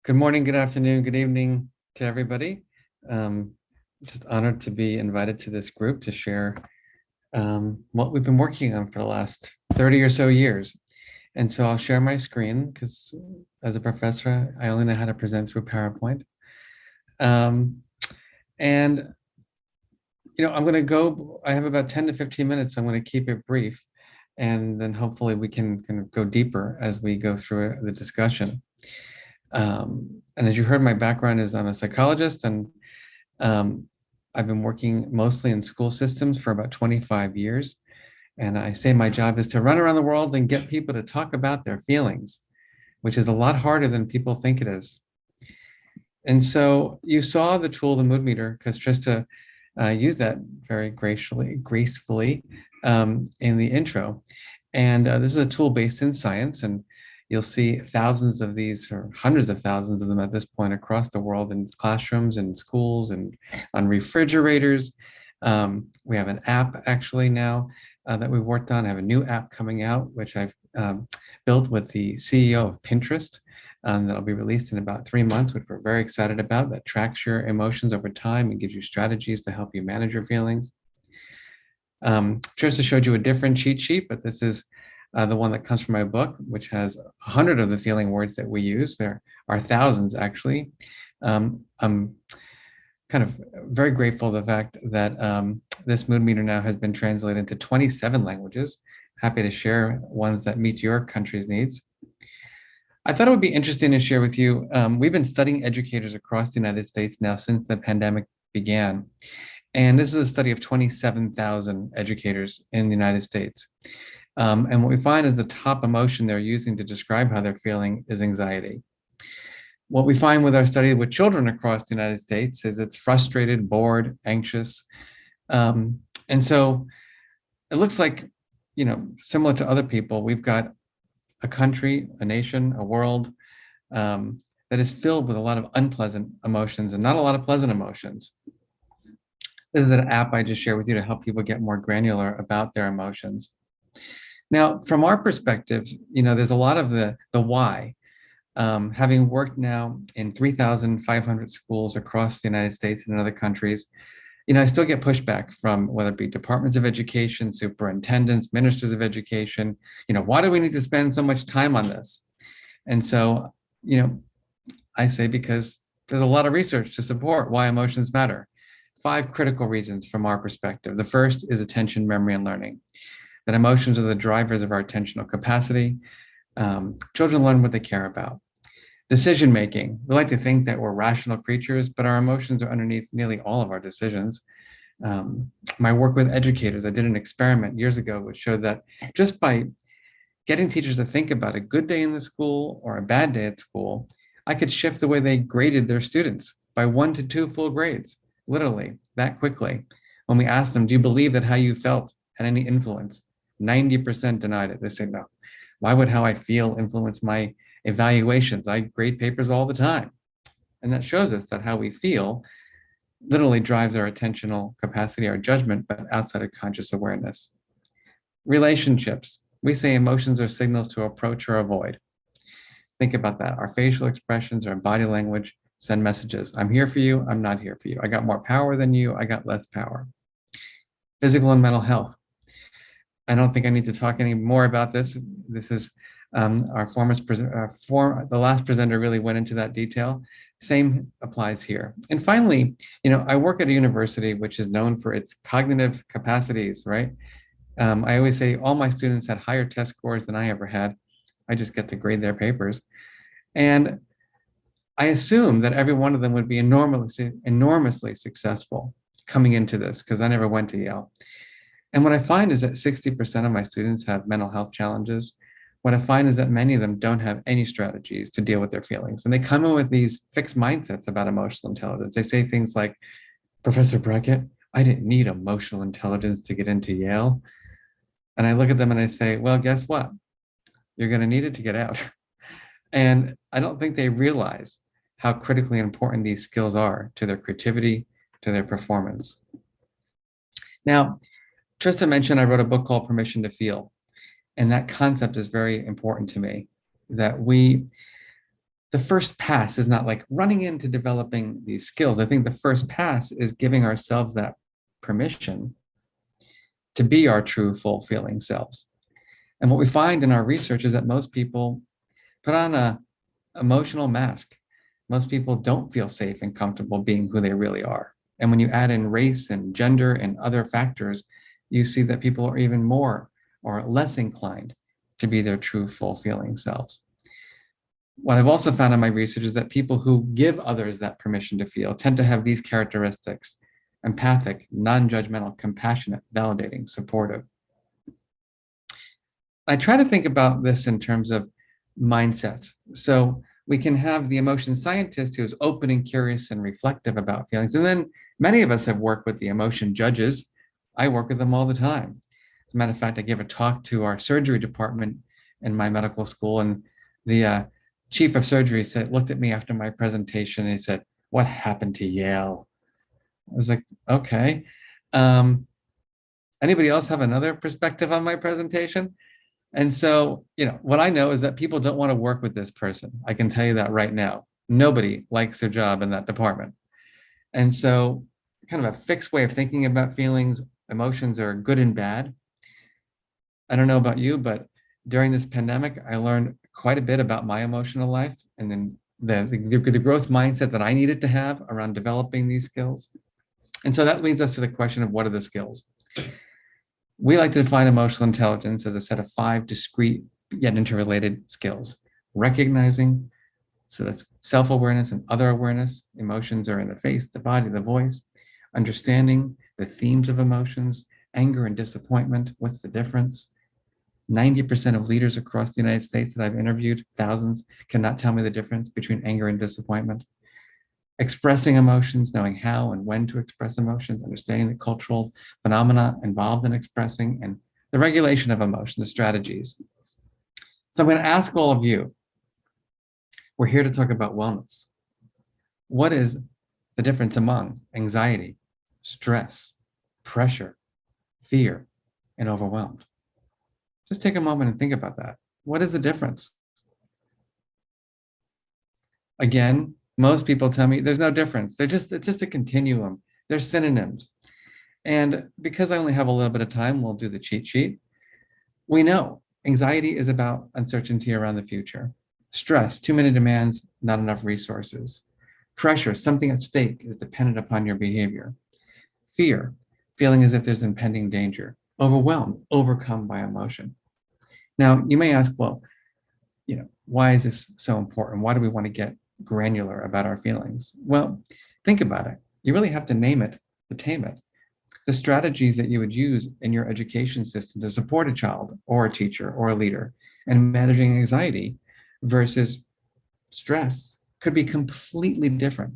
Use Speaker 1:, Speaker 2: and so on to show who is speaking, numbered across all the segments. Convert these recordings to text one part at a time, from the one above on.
Speaker 1: Good morning, good afternoon, good evening to everybody. Um, just honored to be invited to this group to share what we've been working on for the last 30 or so years. And so I'll share my screen because as a professor, I only know how to present through PowerPoint. Um, and, I'm going to go, I have about 10 to 15 minutes. I'm going to keep it brief. And then hopefully we can kind of go deeper as we go through the discussion. And as you heard, my background is I'm a psychologist, and I've been working mostly in school systems for about 25 years. And I say my job is to run around the world and get people to talk about their feelings, which is a lot harder than people think it is. And so you saw the tool, the mood meter, because Trista used that very gracefully in the intro. And this is a tool based in science, and you'll see thousands of these, or hundreds of thousands of them at this point across the world in classrooms and schools and on refrigerators. We have an app actually now that we worked on. I have a new app coming out, which I've built with the CEO of Pinterest. That'll be released in about 3 months, which we're very excited about, that tracks your emotions over time and gives you strategies to help you manage your feelings. Trista showed you a different cheat sheet, but this is the one that comes from my book, which has 100 of the feeling words that we use. There are thousands, actually. I'm kind of very grateful for the fact that this mood meter now has been translated into 27 languages. Happy to share ones that meet your country's needs. I thought it would be interesting to share with you. We've been studying educators across the United States now since the pandemic began. And this is a study of 27,000 educators in the United States. And what we find is the top emotion they're using to describe how they're feeling is anxiety. What we find with our study with children across the United States is it's frustrated, bored, anxious. And so it looks like, similar to other people, we've got a country, a nation, a world that is filled with a lot of unpleasant emotions and not a lot of pleasant emotions. This is an app I just shared with you to help people get more granular about their emotions. Now, from our perspective, there's a lot of the why. Having worked now in 3,500 schools across the United States and in other countries, I still get pushback from whether it be departments of education, superintendents, ministers of education. Why do we need to spend so much time on this? And so, I say because there's a lot of research to support why emotions matter. 5 critical reasons from our perspective. The first is attention, memory, and learning. That emotions are the drivers of our attentional capacity. Children learn what they care about. Decision making. We like to think that we're rational creatures, but our emotions are underneath nearly all of our decisions. My work with educators, I did an experiment years ago which showed that just by getting teachers to think about a good day in the school or a bad day at school, I could shift the way they graded their students by 1 to 2 full grades, literally that quickly. When we asked them, do you believe that how you felt had any influence? 90% denied it. They say, no. Why would how I feel influence my evaluations? I grade papers all the time. And that shows us that how we feel literally drives our attentional capacity, our judgment, but outside of conscious awareness. Relationships. We say emotions are signals to approach or avoid. Think about that. Our facial expressions, our body language send messages. I'm here for you. I'm not here for you. I got more power than you. I got less power. Physical and mental health. I don't think I need to talk any more about this. This is the last presenter really went into that detail. Same applies here. And finally, I work at a university which is known for its cognitive capacities, right? I always say all my students had higher test scores than I ever had. I just get to grade their papers. And I assume that every one of them would be enormously successful coming into this because I never went to Yale. And what I find is that 60% of my students have mental health challenges. What I find is that many of them don't have any strategies to deal with their feelings. And they come in with these fixed mindsets about emotional intelligence. They say things like, Professor Brackett, I didn't need emotional intelligence to get into Yale. And I look at them and I say, well, guess what? You're going to need it to get out. And I don't think they realize how critically important these skills are to their creativity, to their performance. Now, Trista mentioned I wrote a book called Permission to Feel. And that concept is very important to me, that the first pass is not like running into developing these skills. I think the first pass is giving ourselves that permission to be our true, full feeling selves. And what we find in our research is that most people put on a emotional mask. Most people don't feel safe and comfortable being who they really are. And when you add in race and gender and other factors, you see that people are even more or less inclined to be their true, full feeling selves. What I've also found in my research is that people who give others that permission to feel tend to have these characteristics: empathic, non-judgmental, compassionate, validating, supportive. I try to think about this in terms of mindsets. So we can have the emotion scientist who's open and curious and reflective about feelings. And then many of us have worked with the emotion judges. I work with them all the time. As a matter of fact, I gave a talk to our surgery department in my medical school, and the chief of surgery looked at me after my presentation and he said, "What happened to Yale?" I was like, okay. Anybody else have another perspective on my presentation? And so, what I know is that people don't want to work with this person. I can tell you that right now. Nobody likes their job in that department. And so, kind of a fixed way of thinking about feelings, emotions are good and bad. I don't know about you, but during this pandemic, I learned quite a bit about my emotional life and then the growth mindset that I needed to have around developing these skills. And so that leads us to the question of what are the skills? We like to define emotional intelligence as a set of 5 discrete yet interrelated skills. Recognizing, so that's self-awareness and other awareness. Emotions are in the face, the body, the voice. Understanding the themes of emotions, anger and disappointment. What's the difference? 90% of leaders across the United States that I've interviewed, thousands, cannot tell me the difference between anger and disappointment. Expressing emotions, knowing how and when to express emotions, understanding the cultural phenomena involved in expressing, and the regulation of emotion, the strategies. So I'm going to ask all of you, we're here to talk about wellness. What is the difference among anxiety, stress, pressure, fear, and overwhelmed? Just take a moment and think about that. What is the difference? Again, most people tell me there's no difference. It's just a continuum. They're synonyms. And because I only have a little bit of time, we'll do the cheat sheet. We know anxiety is about uncertainty around the future. Stress, too many demands, not enough resources. Pressure, something at stake is dependent upon your behavior. Fear, feeling as if there's impending danger. Overwhelmed, overcome by emotion. Now, you may ask, well, why is this so important? Why do we want to get granular about our feelings? Well, think about it. You really have to name it to tame it. The strategies that you would use in your education system to support a child or a teacher or a leader and managing anxiety versus stress could be completely different,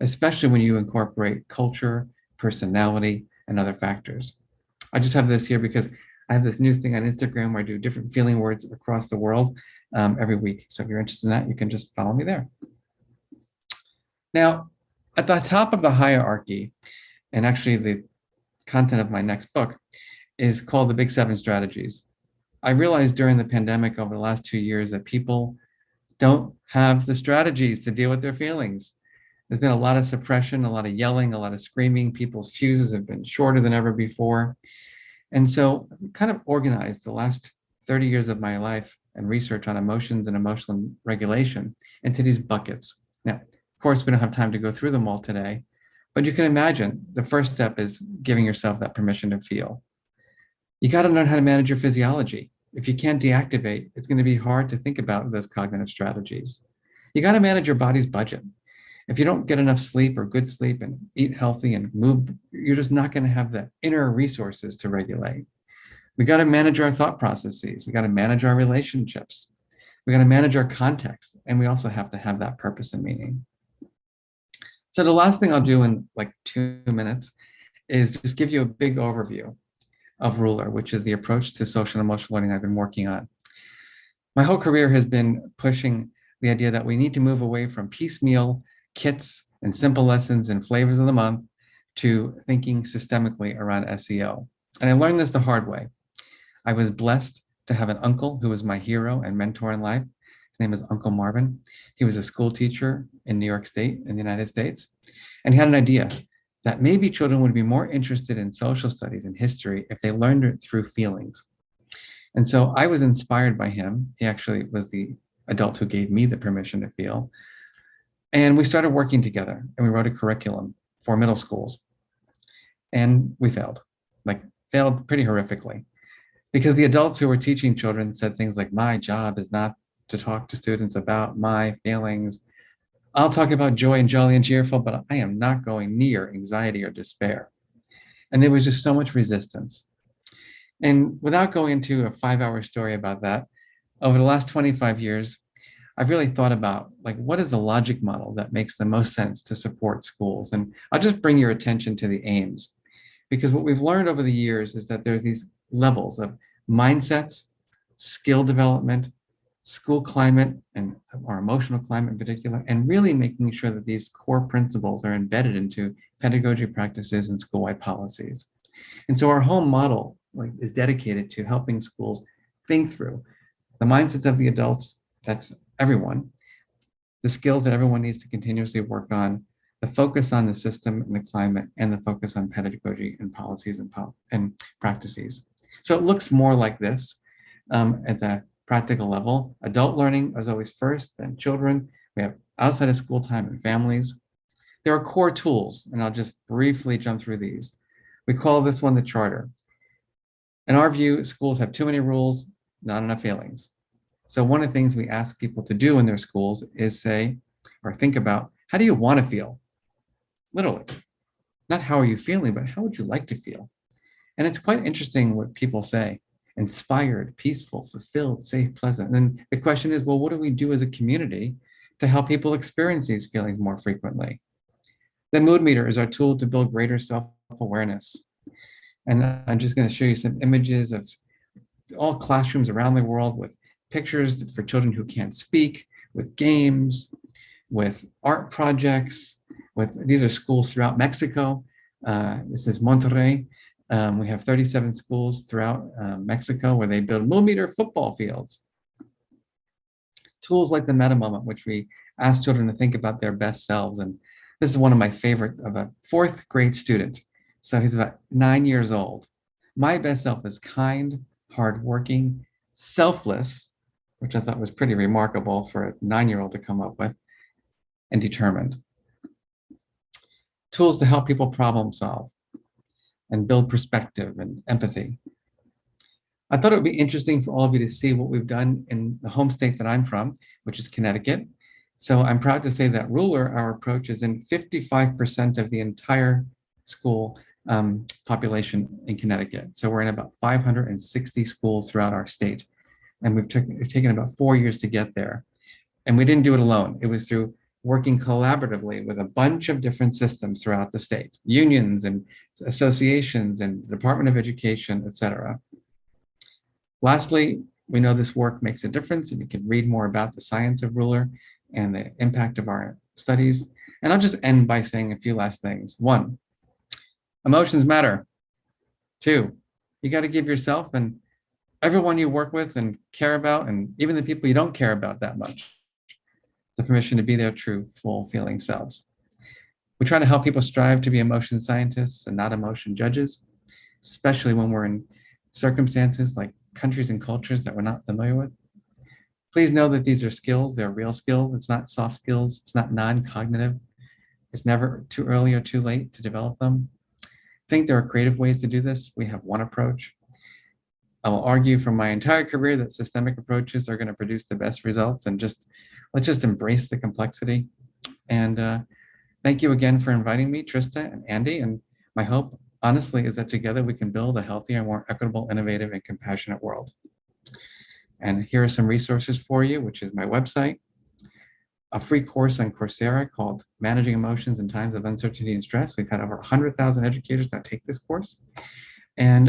Speaker 1: especially when you incorporate culture, personality, and other factors. I just have this here because I have this new thing on Instagram where I do different feeling words across the world every week. So if you're interested in that, you can just follow me there. Now, at the top of the hierarchy, and actually the content of my next book is called The Big 7 Strategies. I realized during the pandemic over the last 2 years that people don't have the strategies to deal with their feelings. There's been a lot of suppression, a lot of yelling, a lot of screaming. People's fuses have been shorter than ever before. And so I've kind of organized the last 30 years of my life and research on emotions and emotional regulation into these buckets. Now, of course, we don't have time to go through them all today, but you can imagine the first step is giving yourself that permission to feel. You got to learn how to manage your physiology. If you can't deactivate, it's going to be hard to think about those cognitive strategies. You got to manage your body's budget. If you don't get enough sleep or good sleep and eat healthy and move, you're just not going to have the inner resources to regulate. We got to manage our thought processes. We got to manage our relationships. We got to manage our context. And we also have to have that purpose and meaning. So the last thing I'll do in like 2 minutes is just give you a big overview of Ruler, which is the approach to social and emotional learning I've been working on. My whole career has been pushing the idea that we need to move away from piecemeal kits and simple lessons and flavors of the month to thinking systemically around SEO. And I learned this the hard way. I was blessed to have an uncle who was my hero and mentor in life, His name is Uncle Marvin. He was a school teacher in New York State in the United States. And he had an idea that maybe children would be more interested in social studies and history if they learned it through feelings. And so I was inspired by him. He actually was the adult who gave me the permission to feel. And we started working together and we wrote a curriculum for middle schools. And we failed, like failed pretty horrifically, because the adults who were teaching children said things like, my job is not to talk to students about my feelings. I'll talk about joy and jolly and cheerful, but I am not going near anxiety or despair. And there was just so much resistance. And without going into a 5-hour story about that, over the last 25 years, I've really thought about like, what is the logic model that makes the most sense to support schools? And I'll just bring your attention to the aims, because what we've learned over the years is that there's these levels of mindsets, skill development, school climate, and our emotional climate in particular, and really making sure that these core principles are embedded into pedagogy practices and school-wide policies. And so our whole model is dedicated to helping schools think through the mindsets of the adults, that's everyone, the skills that everyone needs to continuously work on, the focus on the system and the climate, and the focus on pedagogy and policies and practices. So it looks more like this at the practical level. Adult learning is always first, then children. We have outside of school time and families. There are core tools, and I'll just briefly jump through these. We call this one the charter. In our view, schools have too many rules, not enough feelings. So one of the things we ask people to do in their schools is say, or think about, how do you want to feel? Literally, not how are you feeling, but how would you like to feel? And it's quite interesting what people say: inspired, peaceful, fulfilled, safe, pleasant. And then the question is, well, what do we do as a community to help people experience these feelings more frequently? The mood meter is our tool to build greater self-awareness. And I'm just going to show you some images of all classrooms around the world with pictures for children who can't speak, with games, with art projects, these are schools throughout Mexico. This is Monterrey. We have 37 schools throughout Mexico where they build millimeter football fields. Tools like the meta moment, which we ask children to think about their best selves. And this is one of my favorite, of a 4th grade student. So he's about 9 years old. My best self is kind, hardworking, selfless, which I thought was pretty remarkable for a 9-year-old to come up with, and determined. Tools to help people problem solve and build perspective and empathy. I thought it would be interesting for all of you to see what we've done in the home state that I'm from, which is Connecticut. So I'm proud to say that Ruler, our approach is in 55% of the entire school population in Connecticut. So we're in about 560 schools throughout our state. And we've taken about 4 years to get there. And we didn't do it alone. It was through working collaboratively with a bunch of different systems throughout the state, unions and associations and the Department of Education, et cetera. Lastly, we know this work makes a difference, and you can read more about the science of Ruler and the impact of our studies. And I'll just end by saying a few last things. 1, emotions matter. 2, you got to give yourself and everyone you work with and care about, and even the people you don't care about that much, the permission to be their true, full feeling selves. We try to help people strive to be emotion scientists and not emotion judges, especially when we're in circumstances like countries and cultures that we're not familiar with. Please know that these are skills, they're real skills. It's not soft skills, it's not non-cognitive. It's never too early or too late to develop them. I think there are creative ways to do this. We have one approach. I will argue from my entire career that systemic approaches are going to produce the best results, and let's just embrace the complexity. And thank you again for inviting me, Trista and Andy. And my hope, honestly, is that together we can build a healthier, more equitable, innovative, and compassionate world. And here are some resources for you, which is my website, a free course on Coursera called Managing Emotions in Times of Uncertainty and Stress. We've had over 100,000 educators now take this course. And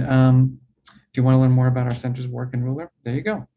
Speaker 1: if you want to learn more about our center's work in Ruler, there you go.